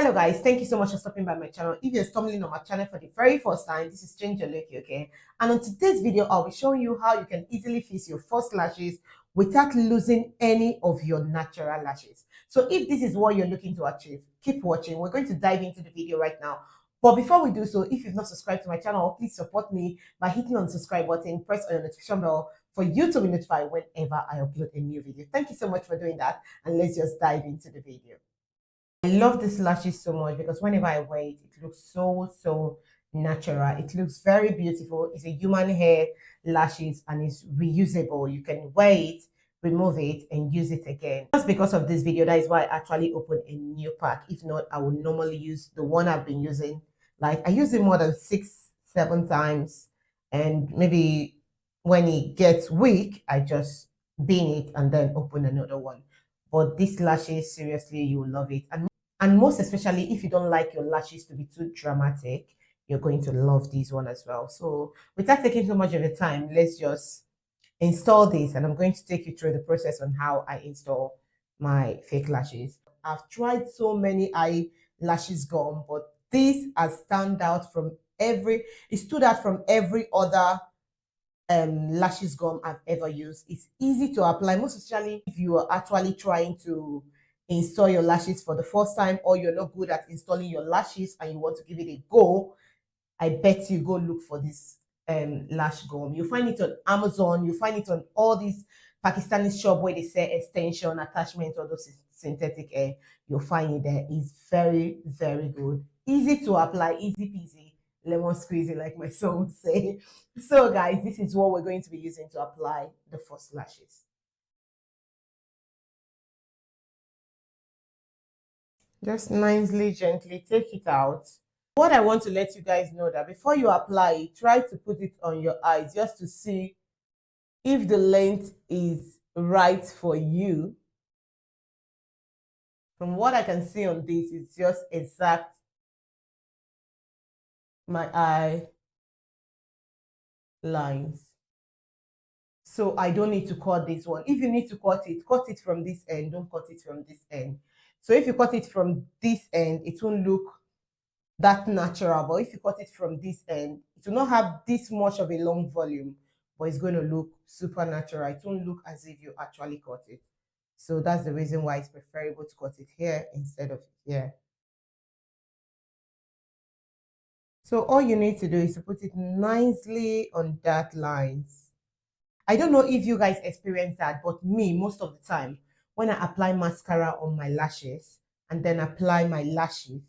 Hello guys, thank you so much for stopping by my channel. If you're stumbling on my channel for the very first time, this is Stranger Lucky, okay? And on today's video, I'll be showing you how you can easily fix your false lashes without losing any of your natural lashes. So if this is what you're looking to achieve, keep watching. We're going to dive into the video right now. But before we do so, if you've not subscribed to my channel, please support me by hitting on the subscribe button, press on the notification bell for you to be notified whenever I upload a new video. Thank you so much for doing that, and let's just dive into the video. I love these lashes so much because whenever I wear it, it looks so natural. It looks very beautiful. It's a human hair lashes and it's reusable. You can wear it, remove it, and use it again. Just because of this video, that is why I actually opened a new pack. If not, I would normally use the one I've been using. Like I use it more than 6-7 times, and maybe when it gets weak, I just bin it and then open another one. But these lashes, seriously, you will love it. And most especially if you don't like your lashes to be too dramatic, you're going to love this one as well. So without taking so much of your time, let's just install this, and I'm going to take you through the process on how I install my fake lashes. I've tried so many eyelashes gum, but this has stood out from every other lashes gum I've ever used. It's easy to apply, most especially if you are actually trying to install your lashes for the first time, or you're not good at installing your lashes and you want to give it a go. I bet you go look for this lash gum. You find it on Amazon, you find it on all these Pakistani shop where they sell extension, attachment, all those synthetic hair. You'll find it there. It's very good. Easy to apply, easy peasy, lemon squeezy, like my son would say. So guys, this is what we're going to be using to apply the first lashes. Just nicely, gently take it out. What I want to let you guys know that before you apply it, try to put it on your eyes just to see if the length is right for you. From what I can see on this, it's just exact my eye lines. So I don't need to cut this one. If you need to cut it from this end. Don't cut it from this end. So if you cut it from this end, it won't look that natural. But if you cut it from this end, it will not have this much of a long volume, but it's going to look super natural. It won't look as if you actually cut it. So that's the reason why it's preferable to cut it here instead of here. So all you need to do is to put it nicely on that lines. I don't know if you guys experience that, but me, most of the time, when I apply mascara on my lashes and then apply my lashes,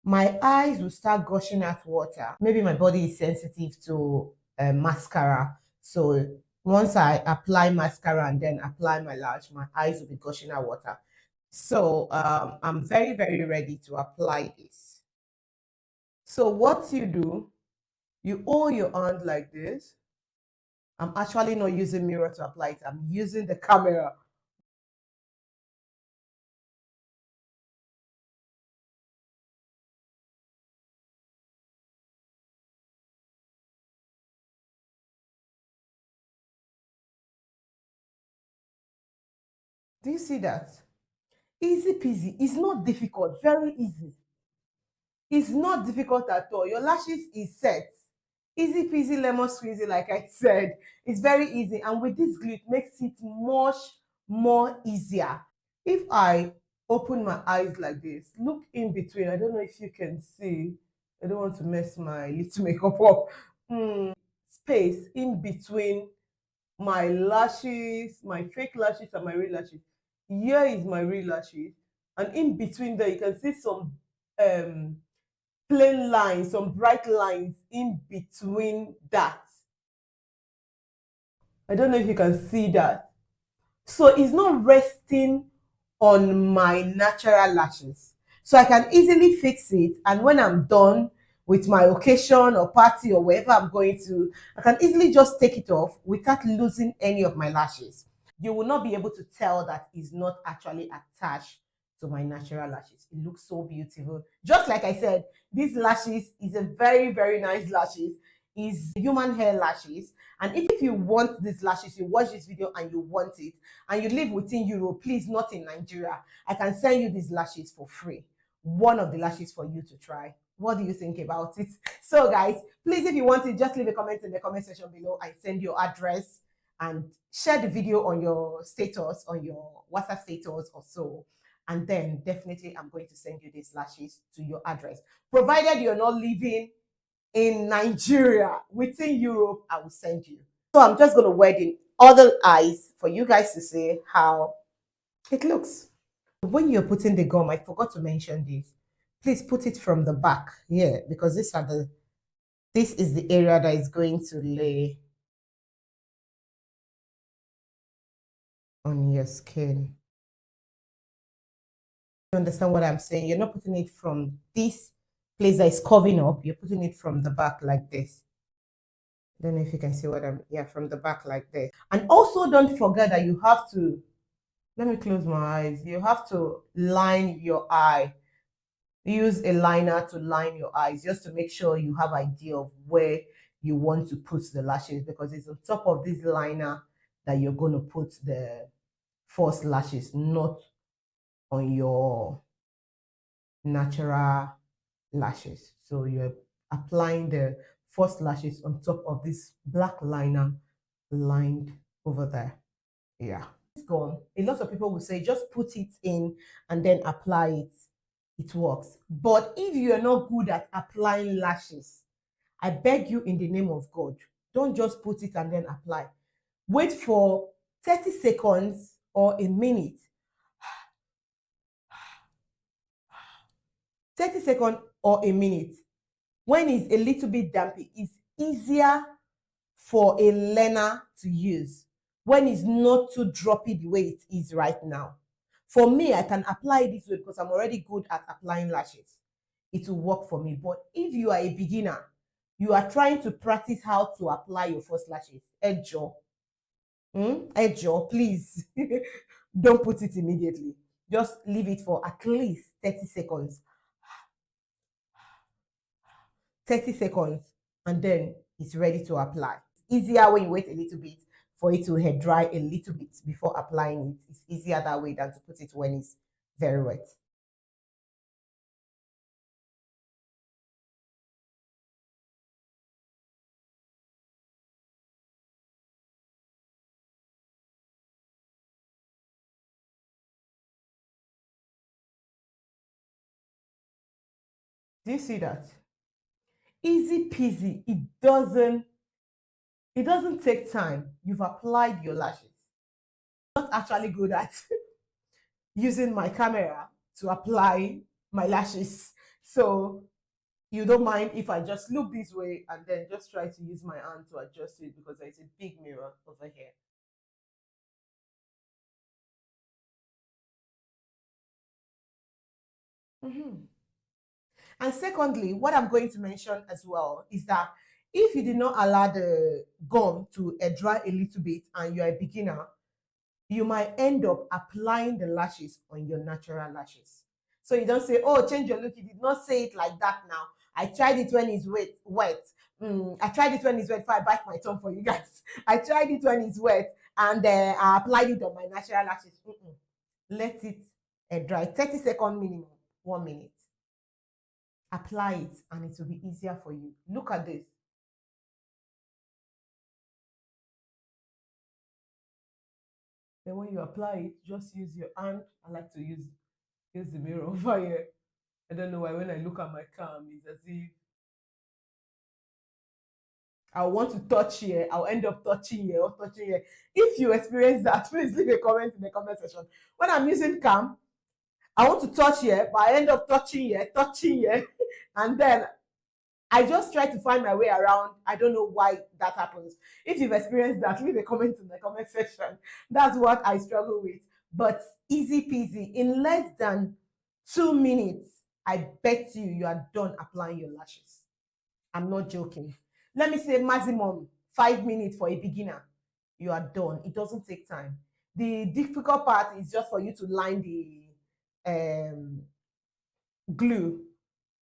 my eyes will start gushing out water. Maybe my body is sensitive to mascara. So once I apply mascara and then apply my lash, my eyes will be gushing out water. So I'm very ready to apply this. So what you do, you hold your hand like this. I'm actually not using mirror to apply it. I'm using the camera. Do you see that? Easy peasy. It's not difficult. Very easy. It's not difficult at all. Your lashes is set. Easy peasy lemon squeezy, like I said. It's very easy. And with this glue, it makes it much more easier. If I open my eyes like this, look in between. I don't know if you can see. I don't want to mess my little makeup up. Space in between my lashes, my fake lashes, and my real lashes. Here is my real lashes. And in between there, you can see some plain lines, some bright lines in between that. I don't know if you can see that. So it's not resting on my natural lashes. So I can easily fix it. And when I'm done with my occasion or party or wherever I'm going to, I can easily just take it off without losing any of my lashes. You will not be able to tell that it's not actually attached to my natural lashes. It looks so beautiful. Just like I said, these lashes is a very nice lashes. Is human hair lashes. And if you want these lashes, you watch this video and you want it, and you live within Europe, please, not in Nigeria, I can send you these lashes for free. one of the lashes for you to try. What do you think about it? So guys, please, if you want to, just leave a comment in the comment section below. I send your address and share the video on your status, on your WhatsApp status or so. And then definitely I'm going to send you these lashes to your address. Provided you're not living in Nigeria, within Europe, I will send you. So I'm just going to wear the other eyes for you guys to see how it looks. When you're putting the gum, I forgot to mention this. Please put it from the back here, because this is the area that is going to lay on your skin. You understand what I'm saying? You're not putting it from this place that is covering up. You're putting it from the back like this. I don't know if you can see what yeah, from the back like this. And also don't forget that you have to, let me close my eyes. You have to line your eye. Use a liner to line your eyes just to make sure you have idea of where you want to put the lashes, because it's on top of this liner that you're going to put the false lashes, not on your natural lashes. So you're applying the false lashes on top of this black liner lined over there. Yeah, it's gone. A lot of people will say just put it in and then apply it. It works. But if you are not good at applying lashes, I beg you in the name of God, don't just put it and then apply. Wait for 30 seconds or a minute. 30 seconds or a minute. When it's a little bit dampy, it's easier for a learner to use. When it's not too droppy the way it is right now. For me, I can apply it this way because I'm already good at applying lashes. It will work for me. But if you are a beginner, you are trying to practice how to apply your first lashes, Ejo, please don't put it immediately. Just leave it for at least 30 seconds. 30 seconds, and then it's ready to apply. It's easier when you wait a little bit for it to hair dry a little bit before applying it. It's easier that way than to put it when it's very wet. Do you see that? Easy peasy. It doesn't take time. You've applied your lashes. I'm not actually good at using my camera to apply my lashes. So you don't mind if I just look this way and then just try to use my hand to adjust it, because there's a big mirror over here. Mm-hmm. And secondly, what I'm going to mention as well is that if you did not allow the gum to dry a little bit and you're a beginner, you might end up applying the lashes on your natural lashes. So you don't say, oh, change your look. You did not say it like that now. I tried it when it's wet. I tried it when it's wet. If I bite my tongue for you guys. I tried it when it's wet and I applied it on my natural lashes. Let it dry. 30-second minimum, 1 minute. Apply it and it will be easier for you. Look at this. Then when you apply it, just use your hand. I like to use the mirror over here. I don't know why when I look at my cam, it's as if I want to touch here, I'll end up touching here or touching here. If you experience that, please leave a comment in the comment section. When I'm using cam, I want to touch here, but I end up touching here, and then I just try to find my way around. I don't know why that happens. If you've experienced that, leave a comment in the comment section. That's what I struggle with. But easy peasy. In less than 2 minutes, I bet you are done applying your lashes. I'm not joking. Let me say maximum 5 minutes for a beginner. You are done. It doesn't take time. The difficult part is just for you to line the glue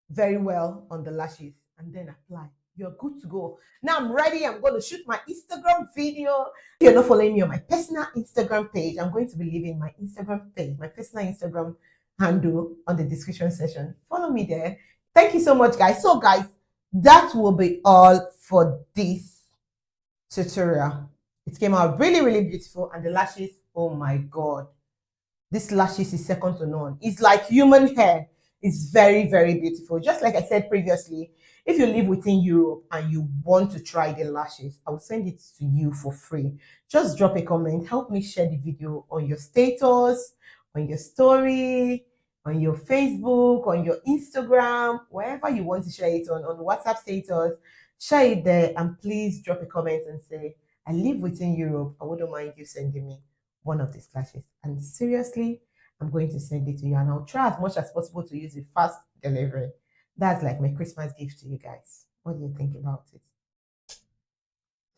very well on the lashes and then apply. You're good to go. Now I'm ready. I'm going to shoot my Instagram video. If you're not following me on my personal Instagram page, I'm going to be leaving my Instagram page, my personal Instagram handle on the description section. Follow me there. Thank you so much, guys. So, guys, that will be all for this tutorial. It came out really, really beautiful, and the lashes, oh my god, this lashes is second to none. It's like human hair. It's very, very beautiful. Just like I said previously, if you live within Europe and you want to try the lashes, I will send it to you for free. Just drop a comment. Help me share the video on your status, on your story, on your Facebook, on your Instagram, wherever you want to share it on WhatsApp status. Share it there, and please drop a comment and say, I live within Europe. I wouldn't mind you sending me one of these lashes. And seriously, I'm going to send it to you, and I'll try as much as possible to use a fast delivery. That's like my Christmas gift to you guys. What do you think about it?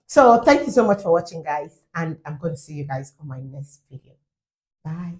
So thank you so much for watching, guys, and I'm going to see you guys on my next video. Bye.